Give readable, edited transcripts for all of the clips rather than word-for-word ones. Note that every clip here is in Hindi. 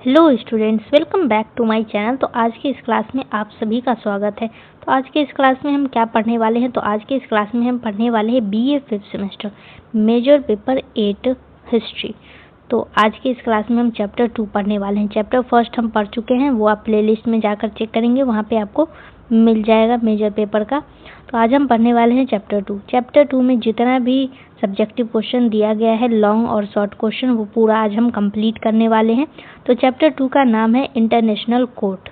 Hello students, welcome back to my channel. तो आज के इस क्लास में आप सभी का स्वागत है। तो आज के इस क्लास में हम क्या पढ़ने वाले हैं? तो आज के इस क्लास में हम पढ़ने वाले हैं BA 5th semester major paper 8 history. तो आज के इस क्लास में हम चैप्टर 2 पढ़ने वाले हैं। चैप्टर फर्स्ट हम पढ़ चुके हैं, वो आप प्लेलिस्ट में जाकर चेक करेंगे, वहाँ पे आपको मिल जाएगा मेजर पेपर का। तो आज हम पढ़ने वाले हैं चैप्टर 2। चैप्टर 2 में जितना भी सब्जेक्टिव क्वेश्चन दिया गया है, लॉन्ग और शॉर्ट क्वेश्चन, वो पूरा आज हम कंप्लीट करने वाले हैं। तो चैप्टर 2 का नाम है इंटरनेशनल कोर्ट।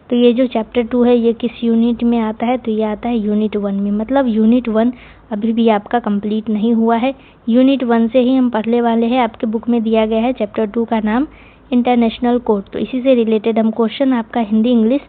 तो ये जो चैप्टर 2 है ये किस यूनिट में आता है? तो ये आता है यूनिट 1 में। मतलब यूनिट 1 अभी भी आपका कंप्लीट नहीं हुआ है। यूनिट 1 से ही हम पढ़ने वाले हैं। आपके बुक में दिया गया है चैप्टर 2 का नाम इंटरनेशनल कोर्ट। तो इसी से रिलेटेड हम क्वेश्चन आपका हिंदी इंग्लिश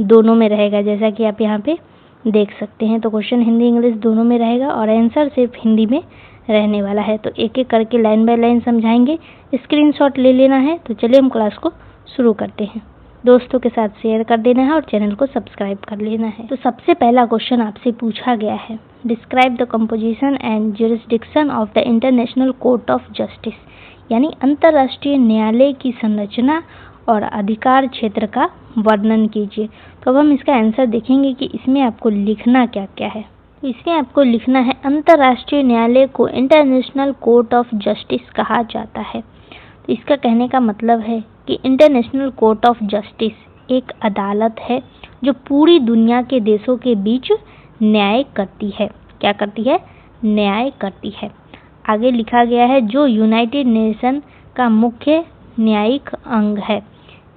दोनों में रहेगा, जैसा कि आप यहाँ पे देख सकते हैं। तो क्वेश्चन हिंदी इंग्लिश दोनों में रहेगा और आंसर सिर्फ हिंदी में रहने वाला है। तो एक एक करके लाइन बाय लाइन समझाएंगे, स्क्रीनशॉट ले लेना है। तो चलिए हम क्लास को शुरू करते हैं। दोस्तों के साथ शेयर कर देना है और चैनल को सब्सक्राइब कर लेना है। तो सबसे पहला क्वेश्चन आपसे पूछा गया है, describe the composition and jurisdiction of the international court of justice, यानी अंतर्राष्ट्रीय न्यायालय की संरचना और अधिकार क्षेत्र का वर्णन कीजिए। तो अब हम इसका आंसर देखेंगे कि इसमें आपको लिखना क्या क्या है। तो इसमें आपको लिखना है, अंतर्राष्ट्रीय न्यायालय को इंटरनेशनल कोर्ट ऑफ जस्टिस कहा जाता है। तो इसका कहने का मतलब है कि इंटरनेशनल कोर्ट ऑफ जस्टिस एक अदालत है जो पूरी दुनिया के देशों के बीच न्याय करती है। क्या करती है? न्याय करती है। आगे लिखा गया है, जो यूनाइटेड नेशन का मुख्य न्यायिक अंग है।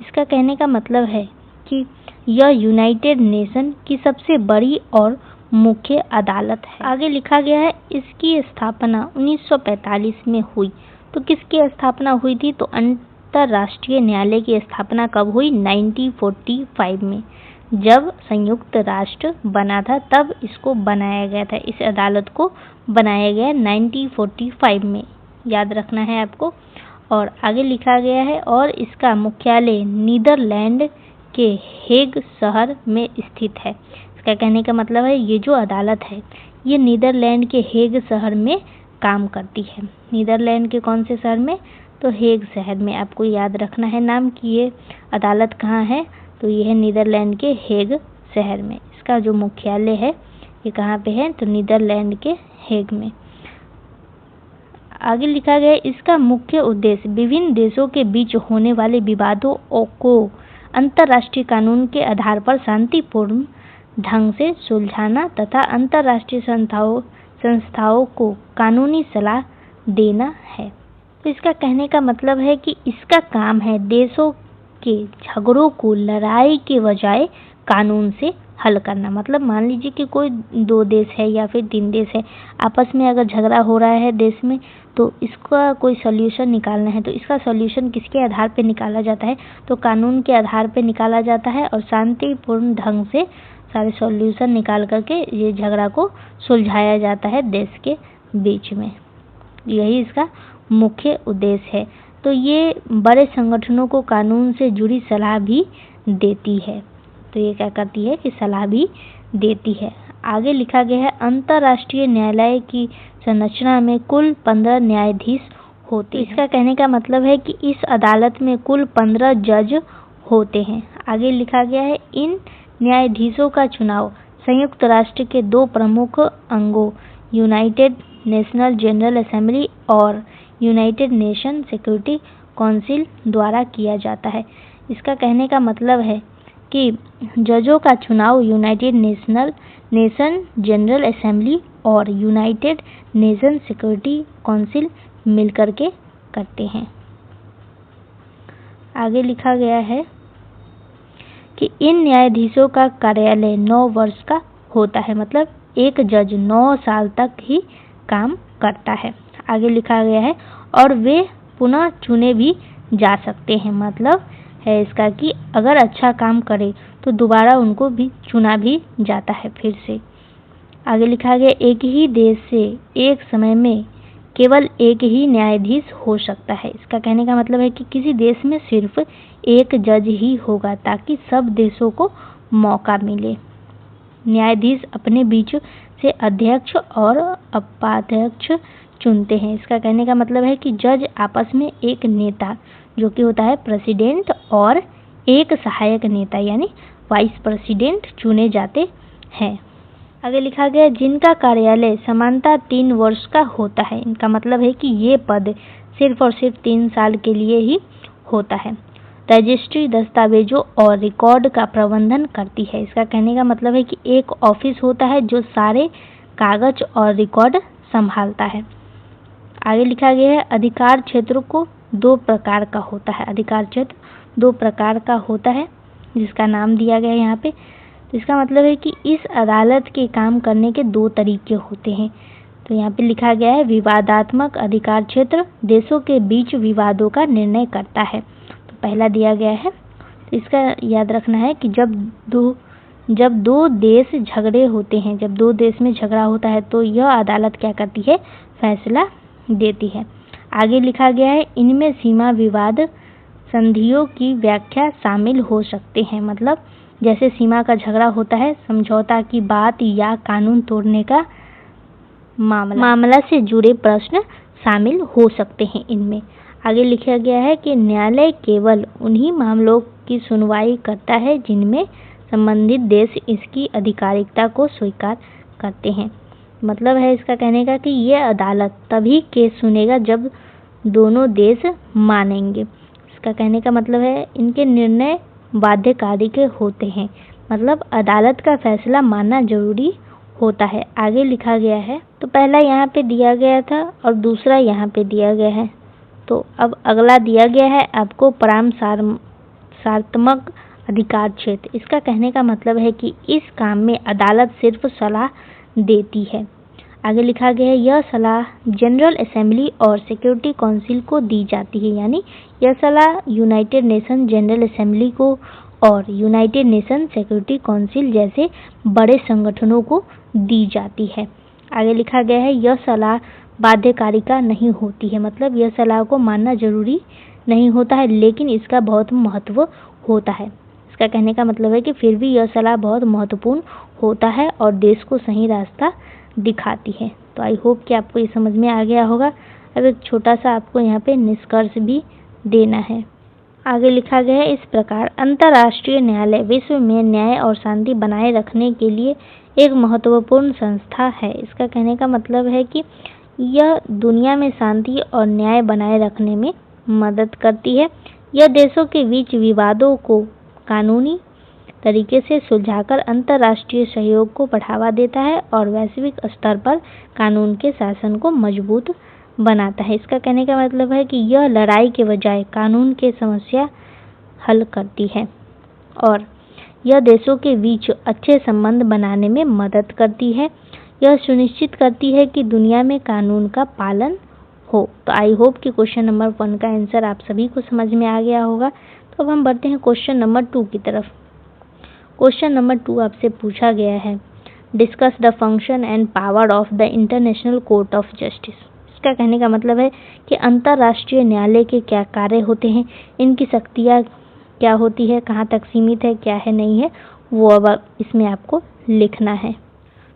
इसका कहने का मतलब है कि यह यूनाइटेड नेशन की सबसे बड़ी और मुख्य अदालत है। आगे लिखा गया है, इसकी स्थापना 1945 में हुई। तो किसकी स्थापना हुई थी? तो अंतर्राष्ट्रीय न्यायालय की स्थापना कब हुई? 1945 में, जब संयुक्त राष्ट्र बना था तब इसको बनाया गया था। इस अदालत को बनाया गया 1945 में, याद रखना है आपको। और आगे लिखा गया है, और इसका मुख्यालय नीदरलैंड के हेग शहर में स्थित है। इसका कहने का मतलब है, ये जो अदालत है ये नीदरलैंड के हेग शहर में काम करती है। नीदरलैंड के कौन से शहर में? तो हेग शहर में। आपको याद रखना है नाम कि ये अदालत कहाँ है। तो ये है नीदरलैंड के हेग शहर में। इसका जो मुख्यालय है ये कहाँ पे है? तो नीदरलैंड के हेग में। आगे लिखा गया, इसका मुख्य उद्देश्य विभिन्न देशों के बीच होने वाले विवादों को अंतर्राष्ट्रीय कानून के आधार पर शांतिपूर्ण ढंग से सुलझाना तथा अंतर्राष्ट्रीय संस्थाओं को कानूनी सलाह देना है। तो इसका कहने का मतलब है कि इसका काम है देशों के झगड़ों को लड़ाई के बजाय कानून से हल करना। मतलब मान लीजिए कि कोई 2 देश है या फिर 3 देश है, आपस में अगर झगड़ा हो रहा है देश में, तो इसका कोई सॉल्यूशन निकालना है। तो इसका सॉल्यूशन किसके आधार पे निकाला जाता है? तो कानून के आधार पे निकाला जाता है और शांतिपूर्ण ढंग से सारे सॉल्यूशन निकाल करके ये झगड़ा को सुलझाया जाता है देश के बीच में। यही इसका मुख्य उद्देश्य है। तो ये बड़े संगठनों को कानून से जुड़ी सलाह भी देती है। तो ये क्या करती है कि सलाह भी देती है। आगे लिखा गया है, अंतर्राष्ट्रीय न्यायालय की संरचना में कुल 15 न्यायाधीश होते हैं। इसका कहने का मतलब है कि इस अदालत में कुल 15 जज होते हैं। आगे लिखा गया है, इन न्यायाधीशों का चुनाव संयुक्त राष्ट्र के 2 प्रमुख अंगों यूनाइटेड नेशनल जनरल असेंबली और यूनाइटेड नेशन सिक्योरिटी काउंसिल द्वारा किया जाता है। इसका कहने का मतलब है कि जजों का चुनाव यूनाइटेड नेशन जनरल असेंबली और यूनाइटेड नेशन सिक्योरिटी काउंसिल मिलकर के करते हैं। आगे लिखा गया है कि इन न्यायाधीशों का कार्यालय 9 वर्ष का होता है। मतलब एक जज 9 साल तक ही काम करता है। आगे लिखा गया है, और वे पुनः चुने भी जा सकते हैं। मतलब है इसका कि अगर अच्छा काम करे तो दोबारा उनको भी चुना भी जाता है फिर से। आगे लिखा गया, एक ही देश से एक समय में केवल एक ही न्यायाधीश हो सकता है। इसका कहने का मतलब है कि किसी देश में सिर्फ एक जज ही होगा ताकि सब देशों को मौका मिले। न्यायाधीश अपने बीच से अध्यक्ष और उपाध्यक्ष चुनते हैं। इसका कहने का मतलब है कि जज आपस में एक नेता जो कि होता है प्रेसिडेंट और एक सहायक नेता यानी वाइस प्रेसिडेंट चुने जाते हैं। आगे लिखा गया है जिनका कार्यालय समानता 3 वर्ष का होता है। इनका मतलब है कि ये पद सिर्फ और सिर्फ 3 साल के लिए ही होता है। रजिस्ट्री दस्तावेजों और रिकॉर्ड का प्रबंधन करती है। इसका कहने का मतलब है कि एक ऑफिस होता है जो सारे कागज और रिकॉर्ड संभालता है। आगे लिखा गया है अधिकार क्षेत्र को 2 प्रकार का होता है। अधिकार क्षेत्र 2 प्रकार का होता है जिसका नाम दिया गया है यहाँ पे। इसका मतलब है कि इस अदालत के काम करने के 2 तरीके होते हैं। तो यहाँ पे लिखा गया है विवादात्मक अधिकार क्षेत्र देशों के बीच विवादों का निर्णय करता है। तो पहला दिया गया है, तो इसका याद रखना है कि जब दो देश झगड़े होते हैं, जब 2 देश में झगड़ा होता है तो यह अदालत क्या करती है, फैसला देती है। आगे लिखा गया है इनमें सीमा विवाद संधियों की व्याख्या शामिल हो सकते हैं। मतलब जैसे सीमा का झगड़ा होता है, समझौता की बात या कानून तोड़ने का मामला से जुड़े प्रश्न शामिल हो सकते हैं इनमें। आगे लिखा गया है कि न्यायालय केवल उन्हीं मामलों की सुनवाई करता है जिनमें संबंधित देश इसकी आधिकारिकता को स्वीकार करते हैं। मतलब है इसका कहने का कि यह अदालत तभी केस सुनेगा जब दोनों देश मानेंगे। इसका कहने का मतलब है इनके निर्णय बाध्यकारी के होते हैं। मतलब अदालत का फैसला मानना जरूरी होता है। आगे लिखा गया है, तो पहला यहाँ पे दिया गया था और दूसरा यहाँ पे दिया गया है। तो अब अगला दिया गया है आपको परामर्शात्मक अधिकार क्षेत्र। इसका कहने का मतलब है कि इस काम में अदालत सिर्फ सलाह देती है। आगे लिखा गया है यह सलाह जनरल असेंबली और सिक्योरिटी काउंसिल को दी जाती है। यानी यह सलाह यूनाइटेड नेशन जनरल असेंबली को और यूनाइटेड नेशन सिक्योरिटी काउंसिल जैसे बड़े संगठनों को दी जाती है। आगे लिखा गया है यह सलाह बाध्यकारिता नहीं होती है। मतलब यह सलाह को मानना जरूरी नहीं होता है, लेकिन इसका बहुत महत्व होता है। इसका कहने का मतलब है कि फिर भी यह सलाह बहुत महत्वपूर्ण होता है और देश को सही रास्ता दिखाती है। तो आई होप कि आपको ये समझ में आ गया होगा। अब एक छोटा सा आपको यहाँ पे निष्कर्ष भी देना है। आगे लिखा गया है इस प्रकार अंतर्राष्ट्रीय न्यायालय विश्व में न्याय और शांति बनाए रखने के लिए एक महत्वपूर्ण संस्था है। इसका कहने का मतलब है कि यह दुनिया में शांति और न्याय बनाए रखने में मदद करती है। यह देशों के बीच विवादों को कानूनी तरीके से सुलझाकर अंतर्राष्ट्रीय सहयोग को बढ़ावा देता है और वैश्विक स्तर पर कानून के शासन को मजबूत बनाता है। इसका कहने का मतलब है कि यह लड़ाई के बजाय कानून के समस्या हल करती है और यह देशों के बीच अच्छे संबंध बनाने में मदद करती है। यह सुनिश्चित करती है कि दुनिया में कानून का पालन हो। तो आई होप कि क्वेश्चन नंबर 1 का आंसर आप सभी को समझ में आ गया होगा। तो अब हम बढ़ते हैं क्वेश्चन नंबर 2 की तरफ। क्वेश्चन नंबर 2 आपसे पूछा गया है discuss the function and power of the international court of justice. इसका कहने का मतलब है कि अंतर्राष्ट्रीय न्यायालय के क्या कार्य होते हैं, इनकी शक्तियाँ क्या होती है, कहाँ तक सीमित है, क्या है नहीं है, वो अब इसमें आपको लिखना है।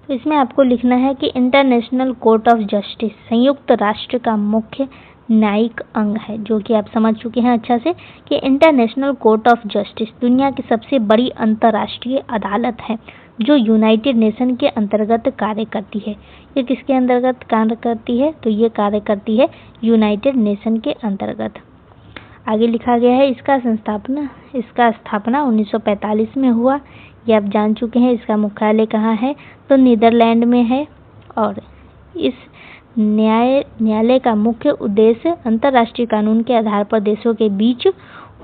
तो इसमें आपको लिखना है कि इंटरनेशनल कोर्ट ऑफ जस्टिस संयुक्त राष्ट्र का मुख्य न्यायिक अंग है, जो कि आप समझ चुके हैं अच्छा से कि इंटरनेशनल कोर्ट ऑफ जस्टिस दुनिया की सबसे बड़ी अंतर्राष्ट्रीय अदालत है जो यूनाइटेड नेशन के अंतर्गत कार्य करती है। ये किसके अंतर्गत कार्य करती है? तो ये कार्य करती है यूनाइटेड नेशन के अंतर्गत। आगे लिखा गया है इसका स्थापना 1945 में हुआ। ये आप जान चुके हैं। इसका मुख्यालय कहाँ है? तो नीदरलैंड में है। और इस न्यायालय का मुख्य उद्देश्य अंतर्राष्ट्रीय कानून के आधार पर देशों के बीच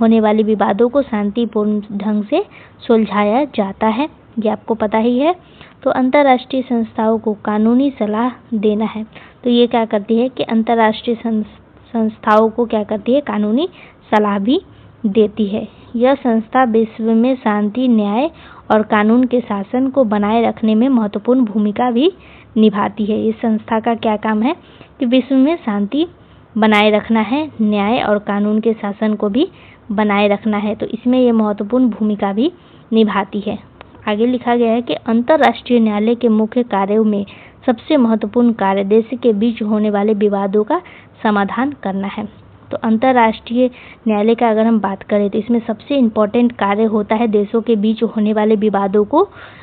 होने वाले विवादों को शांतिपूर्ण ढंग से सुलझाया जाता है। ये आपको पता ही है। तो अंतर्राष्ट्रीय संस्थाओं को कानूनी सलाह देना है। तो ये क्या करती है कि अंतर्राष्ट्रीय संस्थाओं को क्या करती है? कानूनी सलाह भी देती है। यह संस्था विश्व में शांति, न्याय और कानून के शासन को बनाए रखने में महत्वपूर्ण भूमिका भी निभाती है। इस संस्था का क्या काम है कि विश्व में शांति बनाए रखना है, न्याय और कानून के शासन को भी बनाए रखना है। तो इसमें ये महत्वपूर्ण भूमिका भी निभाती है। आगे लिखा गया है कि अंतर्राष्ट्रीय न्यायालय के मुख्य कार्यों में सबसे महत्वपूर्ण कार्य देश के बीच होने वाले विवादों का समाधान करना है। तो अंतर्राष्ट्रीय न्यायालय का अगर हम बात करें तो इसमें सबसे इम्पोर्टेंट कार्य होता है देशों के बीच होने वाले विवादों को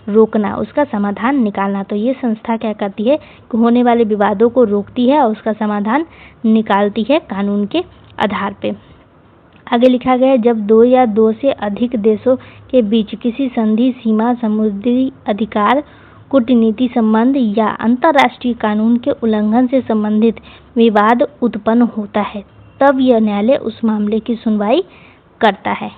रोकना, उसका समाधान निकालना। तो ये संस्था क्या करती है कि होने वाले विवादों को रोकती है और उसका समाधान निकालती है कानून के आधार पे। आगे लिखा गया है, जब दो या दो से अधिक देशों के बीच किसी संधि, सीमा, समुद्री अधिकार, कूटनीति संबंध या अंतर्राष्ट्रीय कानून के उल्लंघन से संबंधित विवाद उत्पन्न होता है, तब यह न्यायालय उस मामले की सुनवाई करता है।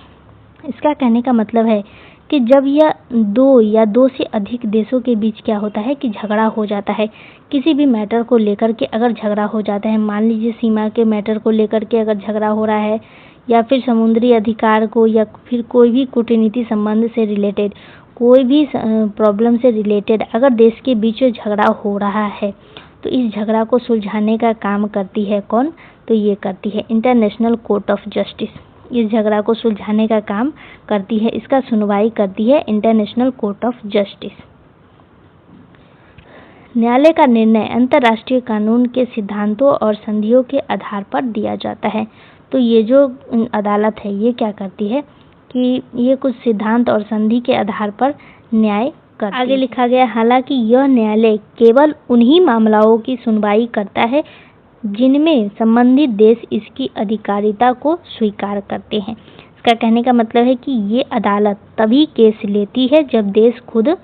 इसका कहने का मतलब है कि जब यह दो या दो से अधिक देशों के बीच क्या होता है कि झगड़ा हो जाता है, किसी भी मैटर को लेकर के अगर झगड़ा हो जाता है, मान लीजिए सीमा के मैटर को लेकर के अगर झगड़ा हो रहा है या फिर समुद्री अधिकार को या फिर कोई भी कूटनीति संबंध से रिलेटेड, कोई भी प्रॉब्लम से रिलेटेड अगर देश के बीच झगड़ा हो रहा है, तो इस झगड़ा को सुलझाने का काम करती है कौन? तो ये करती है इंटरनेशनल कोर्ट ऑफ जस्टिस। इस झगड़ा को सुलझाने का काम करती है, इसका सुनवाई करती है इंटरनेशनल कोर्ट ऑफ जस्टिस। न्यायालय का निर्णय अंतर्राष्ट्रीय कानून के सिद्धांतों और संधियों के आधार पर दिया जाता है। तो ये जो अदालत है ये क्या करती है कि ये कुछ सिद्धांत और संधि के आधार पर न्याय करती है। आगे लिखा गया, हालांकि यह न्यायालय केवल उन्हीं मामलों की सुनवाई करता है जिनमें संबंधित देश इसकी अधिकारिता को स्वीकार करते हैं। इसका कहने का मतलब है कि ये अदालत तभी केस लेती है जब देश खुद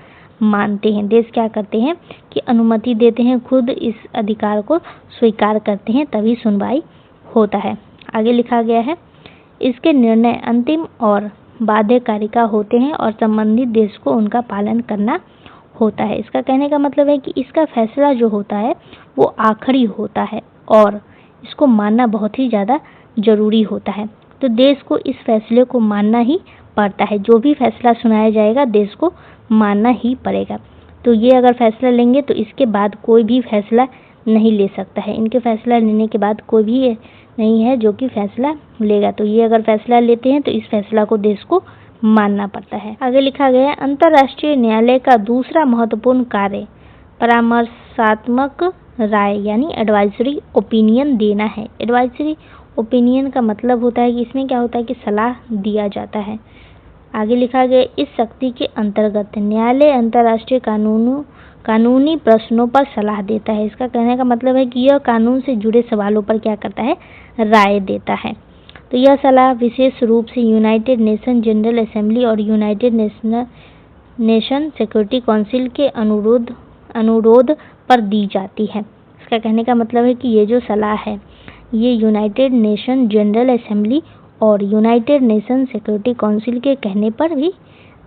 मानते हैं, देश क्या करते हैं कि अनुमति देते हैं, खुद इस अधिकार को स्वीकार करते हैं, तभी सुनवाई होता है। आगे लिखा गया है, इसके निर्णय अंतिम और बाध्यकारी होते हैं और संबंधित देश को उनका पालन करना होता है। इसका कहने का मतलब है कि इसका फैसला जो होता है वो आखिरी होता है और इसको मानना बहुत ही ज़्यादा जरूरी होता है। तो देश को इस फैसले को मानना ही पड़ता है, जो भी फैसला सुनाया जाएगा देश को मानना ही पड़ेगा। तो ये अगर फैसला लेंगे तो इसके बाद कोई भी फैसला नहीं ले सकता है, इनके फैसला लेने के बाद कोई भी नहीं है जो कि फैसला लेगा। तो ये अगर फैसला लेते हैं तो इस फैसला को देश को मानना पड़ता है। आगे लिखा गया है, अंतर्राष्ट्रीय न्यायालय का दूसरा महत्वपूर्ण कार्य परामर्शात्मक राय यानी एडवाइजरी ओपिनियन देना है। एडवाइजरी ओपिनियन का मतलब होता है कि इसमें क्या होता है कि सलाह दिया जाता है। आगे लिखा गया, इस शक्ति के अंतर्गत न्यायालय अंतर्राष्ट्रीय कानूनी प्रश्नों पर सलाह देता है। इसका कहने का मतलब है कि यह कानून से जुड़े सवालों पर क्या करता है, राय देता है। तो यह सलाह विशेष रूप से यूनाइटेड नेशन जनरल असेंबली और यूनाइटेड नेशन सिक्योरिटी काउंसिल के अनुरोध पर दी जाती है। इसका कहने का मतलब है कि ये जो सलाह है ये यूनाइटेड नेशन जनरल असेंबली और यूनाइटेड नेशन सिक्योरिटी काउंसिल के कहने पर भी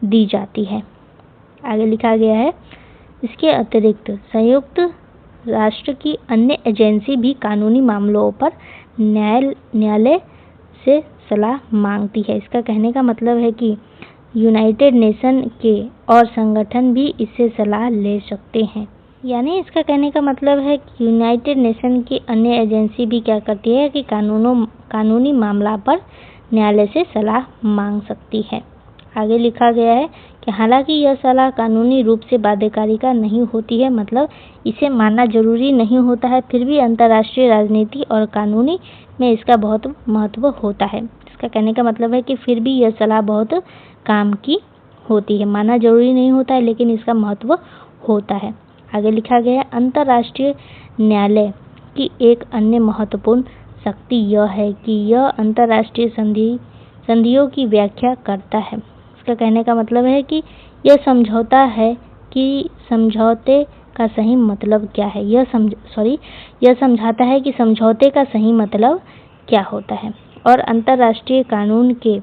दी जाती है। आगे लिखा गया है, इसके अतिरिक्त संयुक्त राष्ट्र की अन्य एजेंसी भी कानूनी मामलों पर न्यायालय से सलाह मांगती है। इसका कहने का मतलब है कि यूनाइटेड नेशन के और संगठन भी इससे सलाह ले सकते हैं। यानी इसका कहने का मतलब है कि यूनाइटेड नेशन की अन्य एजेंसी भी क्या करती है कि कानूनी मामला पर न्यायालय से सलाह मांग सकती है। आगे लिखा गया है कि हालांकि यह सलाह कानूनी रूप से बाध्यकारी नहीं होती है, मतलब इसे मानना जरूरी नहीं होता है, फिर भी अंतर्राष्ट्रीय राजनीति और कानूनी में इसका बहुत महत्व होता है। इसका कहने का मतलब है कि फिर भी यह सलाह बहुत काम की होती है, मानना जरूरी नहीं होता है लेकिन इसका महत्व होता है। आगे लिखा गया है, अंतर्राष्ट्रीय न्यायालय की एक अन्य महत्वपूर्ण शक्ति यह है कि यह अंतर्राष्ट्रीय संधियों की व्याख्या करता है। इसका कहने का मतलब है कि यह समझौता है कि समझौते का सही मतलब क्या है, यह समझाता है कि समझौते का सही मतलब क्या होता है और अंतर्राष्ट्रीय कानून के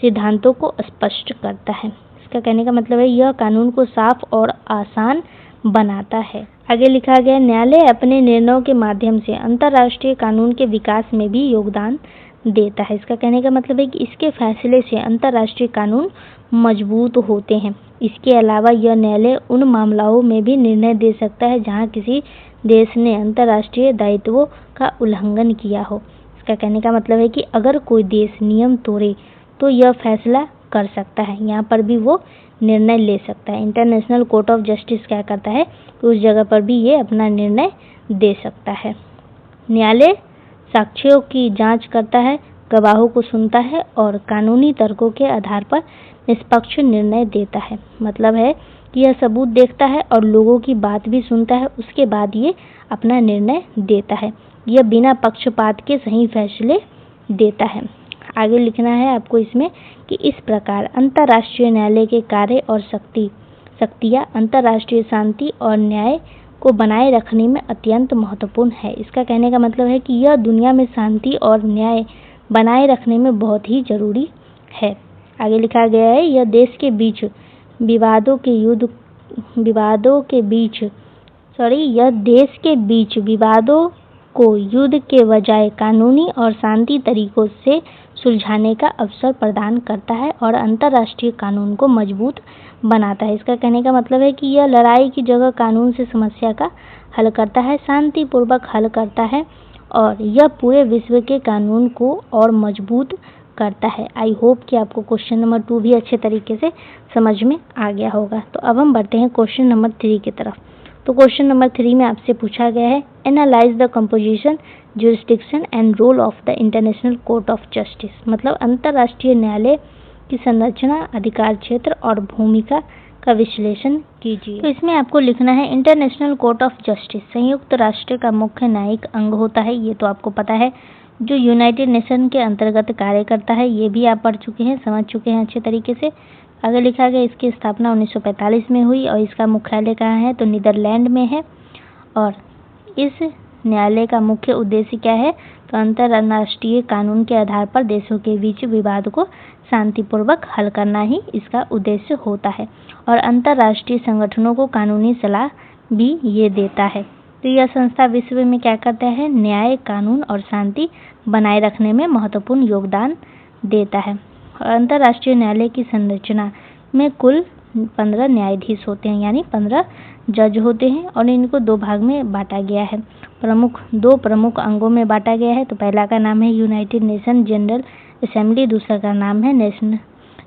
सिद्धांतों को स्पष्ट करता है। इसका कहने का मतलब है यह कानून को साफ और आसान बनाता है। आगे लिखा गया, न्यायालय अपने निर्णयों के माध्यम से अंतर्राष्ट्रीय कानून के विकास में भी योगदान देता है। इसका कहने का मतलब है कि इसके फैसले से अंतर्राष्ट्रीय कानून मजबूत होते हैं। इसके अलावा यह न्यायालय उन मामलों में भी निर्णय दे सकता है जहां किसी देश ने अंतर्राष्ट्रीय दायित्वों का उल्लंघन किया हो। इसका कहने का मतलब है कि अगर कोई देश नियम तोड़े तो यह फैसला कर सकता है, यहाँ पर भी वो निर्णय ले सकता है। इंटरनेशनल कोर्ट ऑफ जस्टिस क्या करता है, उस जगह पर भी ये अपना निर्णय दे सकता है। न्यायालय साक्ष्यों की जांच करता है, गवाहों को सुनता है और कानूनी तर्कों के आधार पर निष्पक्ष निर्णय देता है। मतलब है कि यह सबूत देखता है और लोगों की बात भी सुनता है, उसके बाद ये अपना निर्णय देता है। यह बिना पक्षपात के सही फैसले देता है। आगे लिखना है आपको इसमें कि इस प्रकार अंतर्राष्ट्रीय न्यायालय के कार्य और शक्तियाँ अंतर्राष्ट्रीय शांति और न्याय को बनाए रखने में अत्यंत महत्वपूर्ण है। इसका कहने का मतलब है कि यह दुनिया में शांति और न्याय बनाए रखने में बहुत ही जरूरी है। आगे लिखा गया है, यह देश के बीच विवादों को युद्ध के बजाय कानूनी और शांति तरीकों से सुलझाने का अवसर प्रदान करता है और अंतर्राष्ट्रीय कानून को मजबूत बनाता है। इसका कहने का मतलब है कि यह लड़ाई की जगह कानून से समस्या का हल करता है, शांतिपूर्वक हल करता है और यह पूरे विश्व के कानून को और मजबूत करता है। आई होप कि आपको क्वेश्चन नंबर 2 भी अच्छे तरीके से समझ में आ गया होगा। तो अब हम बढ़ते हैं क्वेश्चन नंबर 3 की तरफ। तो क्वेश्चन नंबर 3 में आपसे पूछा गया है, analyse the composition, jurisdiction and role of the international court of Justice. मतलब अंतर्राष्ट्रीय न्यायालय की संरचना, अधिकार क्षेत्र और भूमिका का विश्लेषण कीजिए। तो इसमें आपको लिखना है, इंटरनेशनल कोर्ट ऑफ जस्टिस संयुक्त राष्ट्र का मुख्य न्यायिक अंग होता है, ये तो आपको पता है, जो यूनाइटेड नेशन के अंतर्गत कार्य करता है। ये भी आप पढ़ चुके हैं, समझ चुके हैं अच्छे तरीके से। आगे लिखा गया, इसकी स्थापना 1945 में हुई और इसका मुख्यालय कहाँ है, तो नीदरलैंड में है। और इस न्यायालय का मुख्य उद्देश्य क्या है, तो अंतर्राष्ट्रीय कानून के आधार पर देशों के बीच विवाद को शांतिपूर्वक हल करना ही इसका उद्देश्य होता है और अंतर्राष्ट्रीय संगठनों को कानूनी सलाह भी ये देता है। तो यह संस्था विश्व में क्या करता है, न्याय, कानून और शांति बनाए रखने में महत्वपूर्ण योगदान देता है। और अंतर्राष्ट्रीय न्यायालय की संरचना में कुल 15 न्यायाधीश होते हैं, यानी 15 जज होते हैं और इनको 2 भाग में बांटा गया है। दो प्रमुख अंगों में बांटा गया है। तो पहला का नाम है यूनाइटेड नेशन जनरल असेंबली, दूसरा का नाम है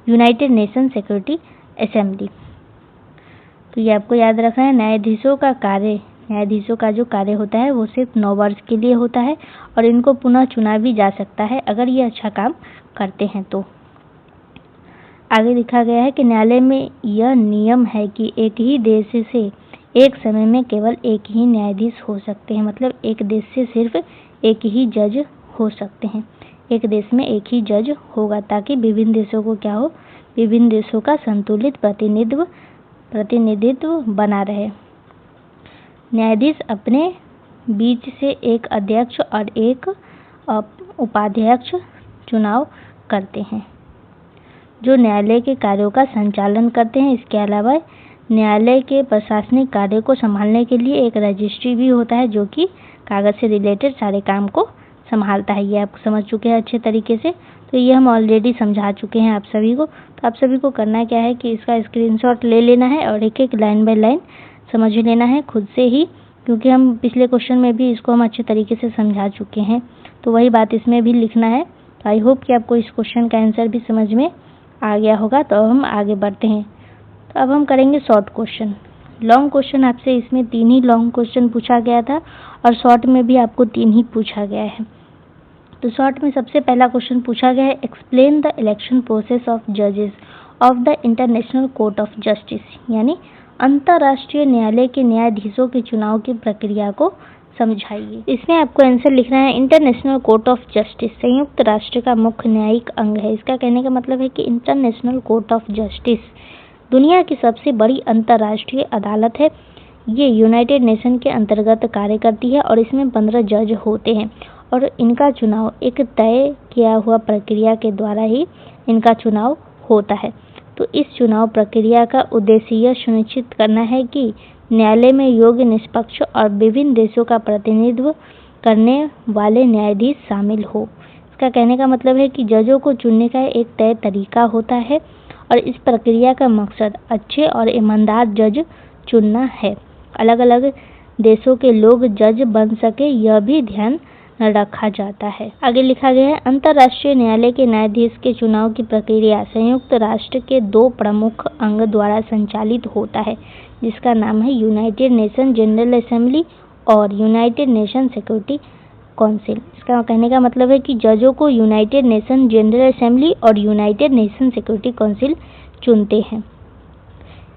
यूनाइटेड नेशन सिक्योरिटी असेंबली। तो ये आपको याद रखना है। न्यायाधीशों का जो कार्य होता है वो सिर्फ 9 वर्ष के लिए होता है और इनको पुनः चुना भी जा सकता है अगर ये अच्छा काम करते हैं तो। आगे लिखा गया है कि न्यायालय में यह नियम है कि एक ही देश से एक समय में केवल एक ही न्यायाधीश हो सकते हैं। मतलब एक देश से सिर्फ एक ही जज हो सकते हैं, एक देश में एक ही जज होगा, ताकि विभिन्न देशों को क्या हो, विभिन्न देशों का संतुलित प्रतिनिधित्व बना रहे। न्यायाधीश अपने बीच से एक अध्यक्ष और एक उपाध्यक्ष चुनाव करते हैं जो न्यायालय के कार्यों का संचालन करते हैं। इसके अलावा न्यायालय के प्रशासनिक कार्य को संभालने के लिए एक रजिस्ट्री भी होता है जो कि कागज से रिलेटेड सारे काम को संभालता है। ये आप समझ चुके हैं अच्छे तरीके से। तो ये हम ऑलरेडी समझा चुके हैं आप सभी को। तो आप सभी को करना क्या है कि इसका स्क्रीनशॉट ले लेना है और एक एक लाइन बाय लाइन समझ लेना है खुद से ही, क्योंकि हम पिछले क्वेश्चन में भी इसको हम अच्छे तरीके से समझा चुके हैं। तो वही बात इसमें भी लिखना है। तो आई होप कि आपको इस क्वेश्चन का आंसर भी समझ में आ गया होगा। तो अब हम आगे बढ़ते हैं। तो अब हम करेंगे शॉर्ट क्वेश्चन। लॉन्ग क्वेश्चन आपसे इसमें 3 ही लॉन्ग क्वेश्चन पूछा गया था और शॉर्ट में भी आपको 3 ही पूछा गया है। तो शॉर्ट में सबसे पहला क्वेश्चन पूछा गया है, explain the election process of जजेस of the international court of justice, यानी अंतर्राष्ट्रीय न्यायालय के न्यायाधीशों के चुनाव की प्रक्रिया को समझाइए। इसमें आपको आंसर लिखना है, इंटरनेशनल कोर्ट ऑफ जस्टिस संयुक्त राष्ट्र का मुख्य न्यायिक अंग है। इसका कहने का मतलब है कि इंटरनेशनल कोर्ट ऑफ जस्टिस दुनिया की सबसे बड़ी अंतर्राष्ट्रीय अदालत है। ये यूनाइटेड नेशन के अंतर्गत कार्य करती है और इसमें 15 जज होते हैं और इनका चुनाव एक तय किया हुआ प्रक्रिया के द्वारा ही इनका चुनाव होता है। तो इस चुनाव प्रक्रिया का उद्देश्य यह सुनिश्चित करना है कि न्यायालय में योग्य, निष्पक्ष और विभिन्न देशों का प्रतिनिधित्व करने वाले न्यायाधीश शामिल हो। इसका कहने का मतलब है कि जजों को चुनने का एक तय तरीका होता है और इस प्रक्रिया का मकसद अच्छे और ईमानदार जज चुनना है। अलग अलग देशों के लोग जज बन सके, यह भी ध्यान रखा जाता है। आगे लिखा गया है, अंतर्राष्ट्रीय न्यायालय के न्यायाधीश के चुनाव की प्रक्रिया संयुक्त राष्ट्र के 2 प्रमुख अंग द्वारा संचालित होता है, जिसका नाम है यूनाइटेड नेशन जनरल असेंबली और यूनाइटेड नेशन सिक्योरिटी काउंसिल। इसका कहने का मतलब है कि जजों को यूनाइटेड नेशन जनरल असेंबली और यूनाइटेड नेशन सिक्योरिटी काउंसिल चुनते हैं।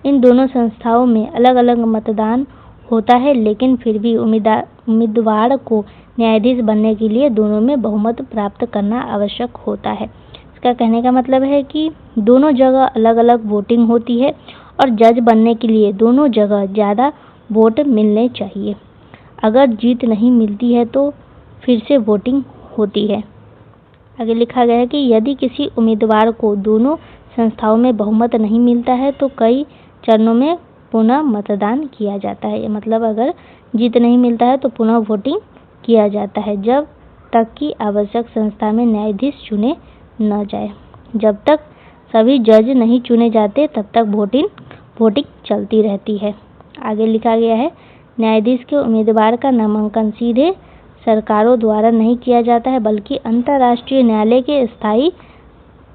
इन दोनों संस्थाओं में अलग अलग मतदान होता है, लेकिन फिर भी उम्मीदवार को न्यायाधीश बनने के लिए दोनों में बहुमत प्राप्त करना आवश्यक होता है। इसका कहने का मतलब है कि दोनों जगह अलग अलग वोटिंग होती है और जज बनने के लिए दोनों जगह ज़्यादा वोट मिलने चाहिए। अगर जीत नहीं मिलती है तो फिर से वोटिंग होती है। आगे लिखा गया है कि यदि किसी उम्मीदवार को दोनों संस्थाओं में बहुमत नहीं मिलता है तो कई चरणों में पुनः मतदान किया जाता है। मतलब अगर जीत नहीं मिलता है तो पुनः वोटिंग किया जाता है जब तक कि आवश्यक संस्था में न्यायाधीश चुने न जाए। जब तक सभी जज नहीं चुने जाते तब तक वोटिंग चलती रहती है। आगे लिखा गया है, न्यायाधीश के उम्मीदवार का नामांकन सीधे सरकारों द्वारा नहीं किया जाता है, बल्कि अंतर्राष्ट्रीय न्यायालय के स्थायी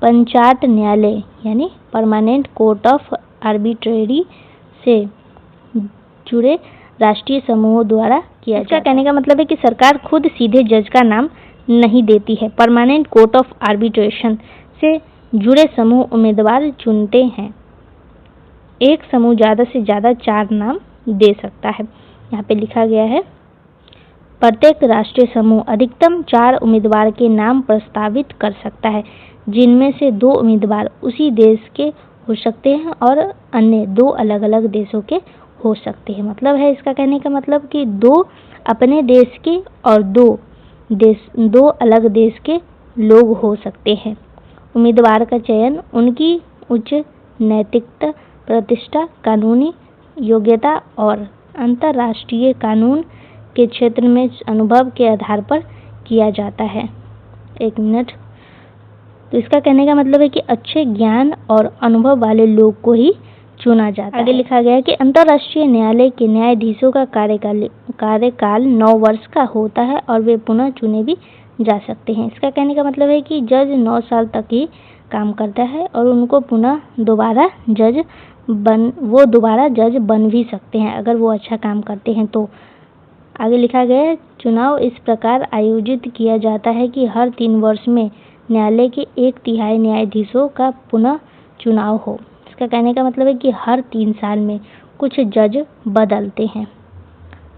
पंचाट न्यायालय यानी परमानेंट कोर्ट ऑफ आर्बिट्रेरी से जुड़े राष्ट्रीय समूहों द्वारा किया जाता है। कहने का मतलब है कि सरकार खुद सीधे जज का नाम नहीं देती है। परमानेंट कोर्ट ऑफ आर्बिट्रेशन से जुड़े समूह उम्मीदवार चुनते हैं। एक समूह ज़्यादा से ज़्यादा 4 नाम दे सकता है। यहाँ पे लिखा गया है, प्रत्येक राष्ट्रीय समूह अधिकतम 4 उम्मीदवार के नाम प्रस्तावित कर सकता है, जिनमें से 2 उम्मीदवार उसी देश के हो सकते हैं और अन्य 2 अलग अलग देशों के हो सकते हैं। मतलब है इसका कहने का मतलब कि 2 अपने देश के और 2 अलग देश के लोग हो सकते हैं। उम्मीदवार का चयन उनकी उच्च नैतिकता, प्रतिष्ठा, कानूनी योग्यता और अंतर्राष्ट्रीय कानून के क्षेत्र में अनुभव के आधार पर किया जाता है। एक मिनट। तो इसका कहने का मतलब है कि अच्छे ज्ञान और अनुभव वाले लोग को ही चुना जाता है। आगे लिखा गया है कि अंतर्राष्ट्रीय न्यायालय के न्यायाधीशों का कार्यकाल 9 वर्ष का होता है और वे पुनः चुने भी जा सकते हैं। इसका कहने का मतलब है कि जज 9 साल तक ही काम करता है और उनको पुनः दोबारा जज बन भी सकते हैं अगर वो अच्छा काम करते हैं तो। आगे लिखा गया है, चुनाव इस प्रकार आयोजित किया जाता है कि हर 3 वर्ष में न्यायालय के 1/3 न्यायाधीशों का पुनः चुनाव हो। इसका कहने का मतलब है कि हर 3 साल में कुछ जज बदलते हैं।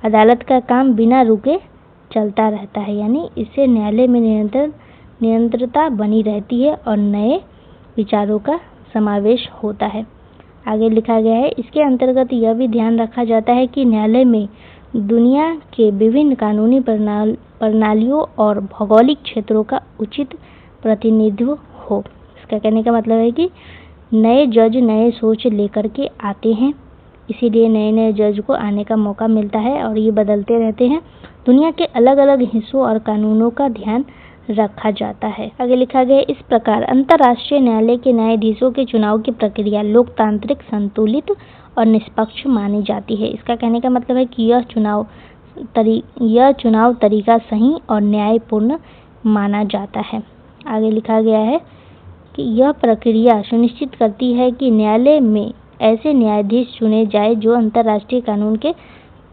अदालत का काम बिना रुके चलता रहता है, यानी इससे न्यायालय में निरंतरता बनी रहती है और नए विचारों का समावेश होता है। आगे लिखा गया है, इसके अंतर्गत यह भी ध्यान रखा जाता है कि न्यायालय में दुनिया के विभिन्न कानूनी प्रणालियों और भौगोलिक क्षेत्रों का उचित प्रतिनिधित्व हो। इसका कहने का मतलब है कि नए जज नए सोच लेकर के आते हैं, इसीलिए नए जज को आने का मौका मिलता है और ये बदलते रहते हैं। दुनिया के अलग अलग हिस्सों और कानूनों का ध्यान रखा जाता है। आगे लिखा गया, इस प्रकार अंतर्राष्ट्रीय न्यायालय के न्यायाधीशों के चुनाव की प्रक्रिया लोकतांत्रिक, संतुलित और निष्पक्ष मानी जाती है। इसका कहने का मतलब है कि यह चुनाव तरीका सही और न्यायपूर्ण माना जाता है। आगे लिखा गया है कि यह प्रक्रिया सुनिश्चित करती है कि न्यायालय में ऐसे न्यायाधीश चुने जाए जो अंतर्राष्ट्रीय कानून के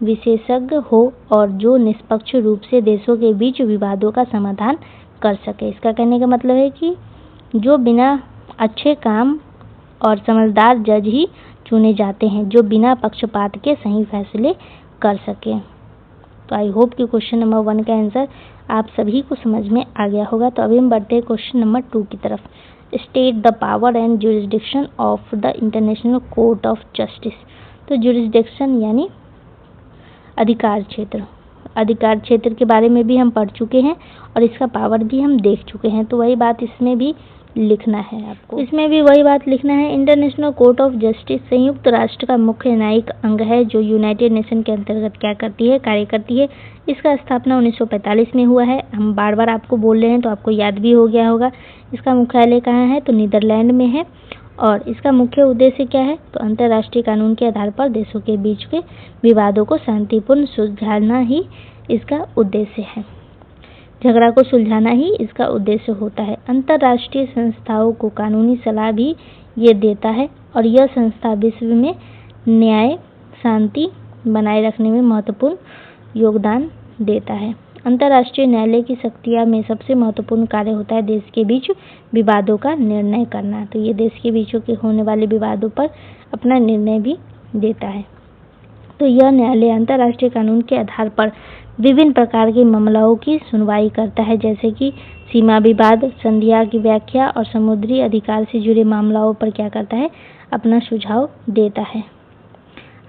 विशेषज्ञ हो और जो निष्पक्ष रूप से देशों के बीच विवादों का समाधान कर सके। इसका कहने का मतलब है कि जो बिना अच्छे काम और समझदार जज ही चुने जाते हैं जो बिना पक्षपात के सही फैसले कर सके। तो आई होप कि क्वेश्चन नंबर 1 का आंसर आप सभी को समझ में आ गया होगा। तो अभी हम बढ़ते हैं क्वेश्चन नंबर 2 की तरफ। State the power and jurisdiction of the international court of justice. तो जुरिस्डिक्शन यानी अधिकार क्षेत्र के बारे में भी हम पढ़ चुके हैं और इसका पावर भी हम देख चुके हैं। तो वही बात इसमें भी लिखना है आपको। इसमें भी वही बात लिखना है। इंटरनेशनल कोर्ट ऑफ जस्टिस संयुक्त राष्ट्र का मुख्य न्यायिक अंग है जो यूनाइटेड नेशन के अंतर्गत क्या करती है, कार्य करती है। इसका स्थापना 1945 में हुआ है। हम बार बार आपको बोल रहे हैं तो आपको याद भी हो गया होगा। इसका मुख्यालय कहाँ है, तो नीदरलैंड में है। और इसका मुख्य उद्देश्य क्या है, तो अंतर्राष्ट्रीय कानून के आधार पर देशों के बीच के विवादों को शांतिपूर्ण सुलझाना ही इसका उद्देश्य है। झगड़ा को सुलझाना ही इसका उद्देश्य होता है। अंतर्राष्ट्रीय संस्थाओं को कानूनी सलाह भी ये देता है और यह संस्था विश्व में न्याय शांति बनाए रखने में महत्वपूर्ण योगदान देता है। अंतर्राष्ट्रीय न्यायालय की शक्तियाँ में सबसे महत्वपूर्ण कार्य होता है देश के बीच विवादों का निर्णय करना। तो ये देश के बीचों के होने वाले विवादों पर अपना निर्णय भी देता है। तो यह न्यायालय अंतर्राष्ट्रीय कानून के आधार पर विभिन्न प्रकार के मामलों की सुनवाई करता है, जैसे कि सीमा विवाद, संधियाँ की व्याख्या और समुद्री अधिकार से जुड़े मामलों पर क्या करता है, अपना सुझाव देता है।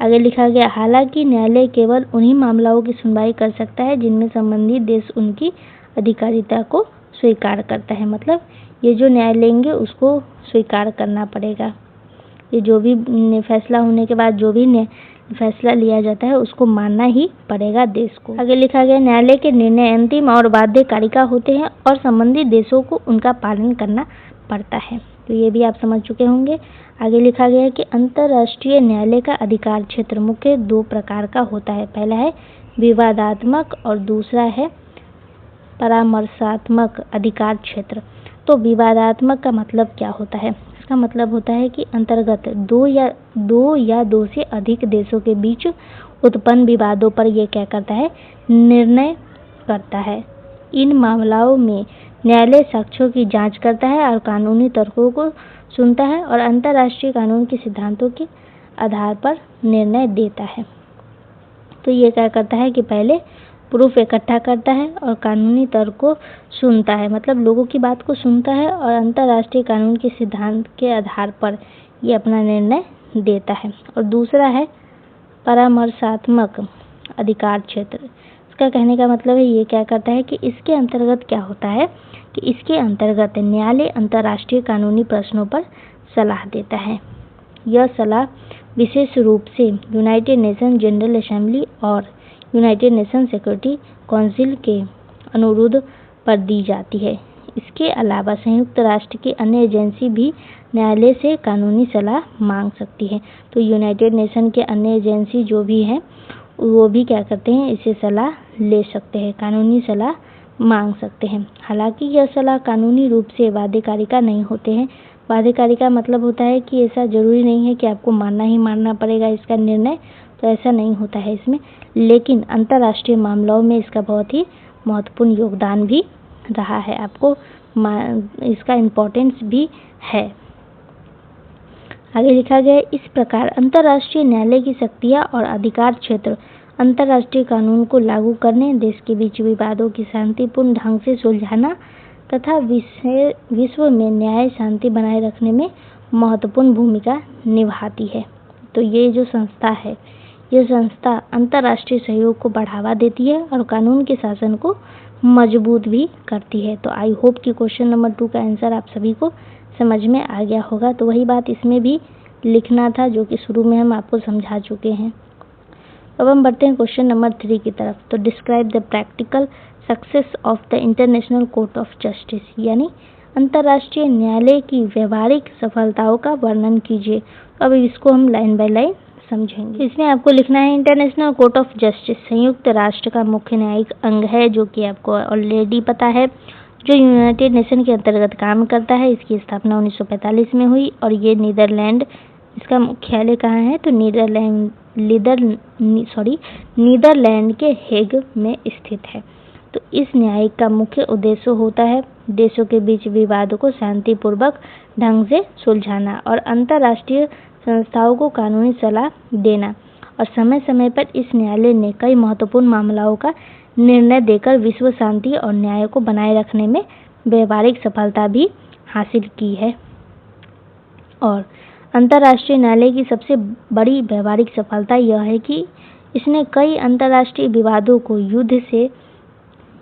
आगे लिखा गया, हालांकि न्यायालय केवल उन्हीं मामलों की सुनवाई कर सकता है जिनमें संबंधित देश उनकी अधिकारिता को स्वीकार करता है। मतलब ये जो न्याय लेंगे उसको स्वीकार करना पड़ेगा। ये जो भी फैसला होने के बाद जो भी फैसला लिया जाता है उसको मानना ही पड़ेगा देश को। आगे लिखा गया, न्यायालय के निर्णय अंतिम और बाध्यकारी होते हैं और संबंधित देशों को उनका पालन करना पड़ता है। तो ये भी आप समझ चुके होंगे। आगे लिखा गया है कि अंतर्राष्ट्रीय न्यायालय का अधिकार क्षेत्र मुख्य 2 प्रकार का होता है। पहला है विवादात्मक और दूसरा है परामर्शात्मक अधिकार क्षेत्र। तो विवादात्मक का मतलब क्या होता है? इसका मतलब होता है कि अंतर्गत दो या दो से अधिक देशों के बीच उत्पन्न विवादों पर यह क्या करता है, निर्णय करता है। इन मामलों में न्यायालय साक्ष्यों की जांच करता है और कानूनी तर्कों को सुनता है और अंतर्राष्ट्रीय कानून के सिद्धांतों के आधार पर निर्णय देता है। तो ये क्या करता है कि पहले प्रूफ इकट्ठा करता है और कानूनी तर्क को सुनता है, मतलब लोगों की बात को सुनता है और अंतर्राष्ट्रीय कानून के सिद्धांत के आधार पर ये अपना निर्णय देता है। और दूसरा है परामर्शात्मक अधिकार क्षेत्र। इसका कहने का मतलब है ये क्या करता है कि इसके अंतर्गत क्या होता है कि इसके अंतर्गत न्यायालय अंतर्राष्ट्रीय कानूनी प्रश्नों पर सलाह देता है। यह सलाह विशेष रूप से यूनाइटेड नेशन जनरल असेंबली और यूनाइटेड नेशन सिक्योरिटी काउंसिल के अनुरोध पर दी जाती है। इसके अलावा संयुक्त राष्ट्र की अन्य एजेंसी भी न्यायालय से कानूनी सलाह मांग सकती है। तो यूनाइटेड नेशन के अन्य एजेंसी जो भी हैं वो भी क्या करते हैं, इसे सलाह ले सकते हैं, कानूनी सलाह मांग सकते हैं। हालांकि यह सलाह कानूनी रूप से बाध्यकारी नहीं होते हैं। बाध्यकारी का मतलब होता है कि ऐसा जरूरी नहीं है कि आपको मानना ही मानना पड़ेगा इसका निर्णय, तो ऐसा नहीं होता है इसमें। लेकिन अंतर्राष्ट्रीय मामलों में इसका बहुत ही महत्वपूर्ण योगदान भी रहा है, आपको इसका इम्पोर्टेंस भी है। आगे लिखा गया, इस प्रकार अंतर्राष्ट्रीय न्यायालय की शक्तियाँ और अधिकार क्षेत्र अंतर्राष्ट्रीय कानून को लागू करने, देश के बीच विवादों की शांतिपूर्ण ढंग से सुलझाना तथा विश्व में न्याय शांति बनाए रखने में महत्वपूर्ण भूमिका निभाती है। तो ये जो संस्था है, यह संस्था अंतर्राष्ट्रीय सहयोग को बढ़ावा देती है और कानून के शासन को मजबूत भी करती है। तो आई होप कि क्वेश्चन नंबर 2 का आंसर आप सभी को समझ में आ गया होगा। तो वही बात इसमें भी लिखना था जो कि शुरू में हम आपको समझा चुके हैं। अब हम बढ़ते हैं क्वेश्चन नंबर 3 की तरफ। तो describe the practical success of the international court of justice, यानी अंतर्राष्ट्रीय न्यायालय की व्यवहारिक सफलताओं का वर्णन कीजिए। अब इसको हम लाइन बाय लाइन समझेंगे। इसमें आपको लिखना है, इंटरनेशनल कोर्ट ऑफ जस्टिस संयुक्त राष्ट्र का मुख्य न्यायिक अंग है, जो कि आपको ऑलरेडी पता है, जो यूनाइटेड नेशन के अंतर्गत काम करता है। इसकी स्थापना 1945 में हुई और ये नीदरलैंड, इसका मुख्यालय कहाँ है, तो नीदरलैंड के हेग में स्थित है। तो इस न्यायिक का मुख्य उद्देश्य होता है देशों के बीच विवादों को शांतिपूर्वक ढंग से सुलझाना और अंतर्राष्ट्रीय संस्थाओं को कानूनी सलाह देना। और समय समय पर इस न्यायालय ने कई महत्वपूर्ण मामलों का निर्णय देकर विश्व शांति और न्याय को बनाए रखने में व्यवहारिक सफलता भी हासिल की है। और अंतर्राष्ट्रीय न्यायालय की सबसे बड़ी व्यवहारिक सफलता यह है कि इसने कई अंतर्राष्ट्रीय विवादों को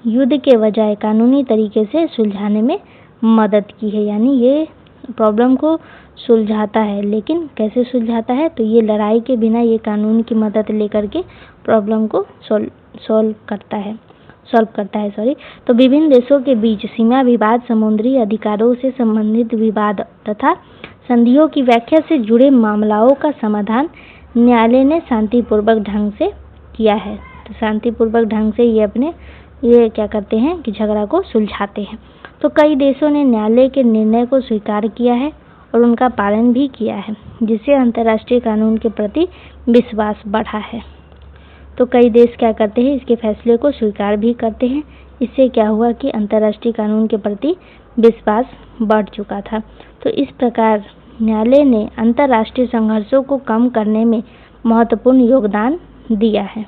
युद्ध के बजाय कानूनी तरीके से सुलझाने में मदद की है। यानी ये प्रॉब्लम को सुलझाता है, लेकिन कैसे सुलझाता है, तो ये लड़ाई के बिना ये कानून की मदद लेकर के प्रॉब्लम को सॉल्व करता है। तो विभिन्न देशों के बीच सीमा विवाद, समुद्री अधिकारों से संबंधित विवाद तथा संधियों की व्याख्या से जुड़े मामलों का समाधान न्यायालय ने शांतिपूर्वक ढंग से किया है। तो शांतिपूर्वक ढंग से ये क्या करते हैं कि झगड़ा को सुलझाते हैं। तो कई देशों ने न्यायालय के निर्णय को स्वीकार किया है और उनका पालन भी किया है, जिससे अंतर्राष्ट्रीय कानून के प्रति विश्वास बढ़ा है। तो कई देश क्या करते हैं, इसके फैसले को स्वीकार भी करते हैं। इससे क्या हुआ कि अंतर्राष्ट्रीय कानून के प्रति विश्वास बढ़ चुका था। तो इस प्रकार न्यायालय ने अंतर्राष्ट्रीय संघर्षों को कम करने में महत्वपूर्ण योगदान दिया है।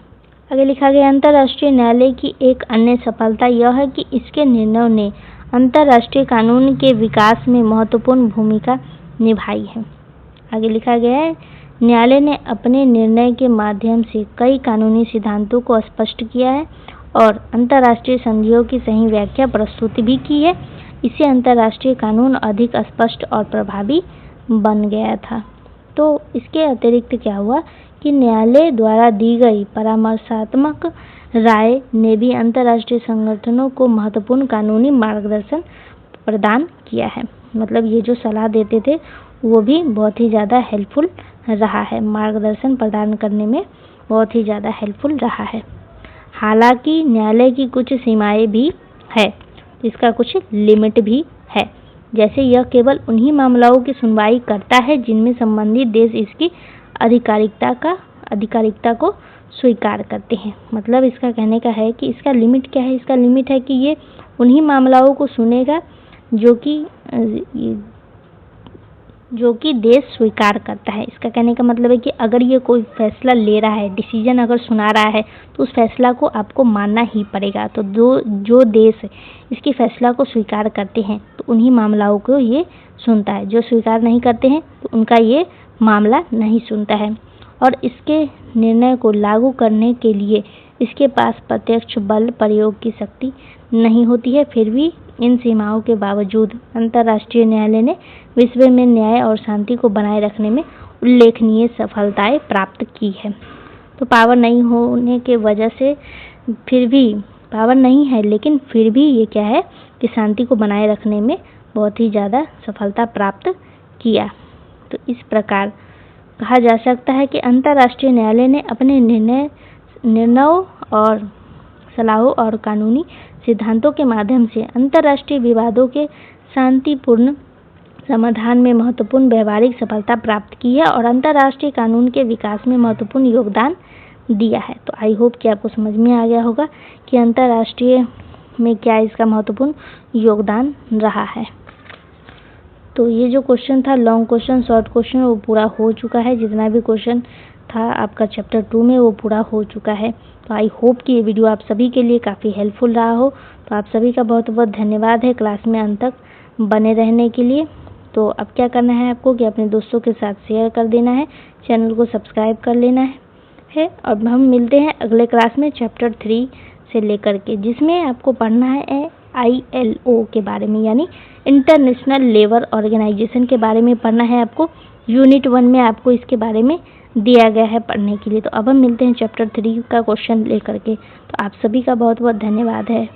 आगे लिखा गया, अंतर्राष्ट्रीय न्यायालय की एक अन्य सफलता यह है कि इसके निर्णयों ने अंतर्राष्ट्रीय कानून के विकास में महत्वपूर्ण भूमिका निभाई है। आगे लिखा गया है, न्यायालय ने अपने निर्णय के माध्यम से कई कानूनी सिद्धांतों को स्पष्ट किया है और अंतर्राष्ट्रीय संधियों की सही व्याख्या प्रस्तुत भी की है। इससे अंतर्राष्ट्रीय कानून अधिक स्पष्ट और प्रभावी बन गया था। तो इसके अतिरिक्त क्या हुआ कि न्यायालय द्वारा दी गई परामर्शात्मक राय ने भी अंतर्राष्ट्रीय संगठनों को महत्वपूर्ण कानूनी मार्गदर्शन प्रदान किया है। मतलब ये जो सलाह देते थे वो भी बहुत ही ज़्यादा हेल्पफुल रहा है, मार्गदर्शन प्रदान करने में बहुत ही ज़्यादा हेल्पफुल रहा है। हालांकि न्यायालय की कुछ सीमाएं भी है, इसका कुछ लिमिट भी है। जैसे यह केवल उन्हीं मामलों की सुनवाई करता है जिनमें संबंधित देश इसकी आधिकारिकता को स्वीकार करते हैं। मतलब इसका कहने का है कि इसका लिमिट क्या है, इसका लिमिट है कि ये उन्हीं मामलों को सुनेगा जो कि देश स्वीकार करता है। इसका कहने का मतलब है कि अगर ये कोई फैसला ले रहा है, डिसीजन अगर सुना रहा है, तो उस फैसला को आपको मानना ही पड़ेगा। तो जो देश इसकी फैसला को स्वीकार करते हैं तो उन्हीं मामलों को ये सुनता है। जो स्वीकार नहीं करते हैं तो उनका ये मामला नहीं सुनता है। और इसके निर्णय को लागू करने के लिए इसके पास प्रत्यक्ष बल प्रयोग की शक्ति नहीं होती है। फिर भी इन सीमाओं के बावजूद अंतर्राष्ट्रीय न्यायालय ने विश्व में न्याय और शांति को बनाए रखने में उल्लेखनीय सफलताएं प्राप्त की है। तो पावर नहीं होने के वजह से फिर भी पावर नहीं है, लेकिन फिर भी ये क्या है कि शांति को बनाए रखने में बहुत ही ज़्यादा सफलता प्राप्त किया। तो इस प्रकार कहा जा सकता है कि अंतर्राष्ट्रीय न्यायालय ने अपने निर्णयों और सलाहों और कानूनी सिद्धांतों के माध्यम से अंतर्राष्ट्रीय विवादों के शांतिपूर्ण समाधान में महत्वपूर्ण व्यवहारिक सफलता प्राप्त की है और अंतर्राष्ट्रीय कानून के विकास में महत्वपूर्ण योगदान दिया है। तो आई होप कि आपको समझ में आ गया होगा कि अंतर्राष्ट्रीय में क्या इसका महत्वपूर्ण योगदान रहा है। तो ये जो क्वेश्चन था, लॉन्ग क्वेश्चन, शॉर्ट क्वेश्चन, वो पूरा हो चुका है। जितना भी क्वेश्चन था आपका चैप्टर 2 में वो पूरा हो चुका है। तो आई होप कि ये वीडियो आप सभी के लिए काफ़ी हेल्पफुल रहा हो। तो आप सभी का बहुत बहुत धन्यवाद है क्लास में अंत तक बने रहने के लिए। तो अब क्या करना है आपको कि अपने दोस्तों के साथ शेयर कर देना है, चैनल को सब्सक्राइब कर लेना है। और हम मिलते हैं अगले क्लास में चैप्टर 3 से लेकर के, जिसमें आपको पढ़ना है ILO के बारे में, यानी इंटरनेशनल लेबर ऑर्गेनाइजेशन के बारे में पढ़ना है आपको। यूनिट 1 में आपको इसके बारे में दिया गया है पढ़ने के लिए। तो अब हम मिलते हैं चैप्टर 3 का क्वेश्चन लेकर के। तो आप सभी का बहुत बहुत धन्यवाद है।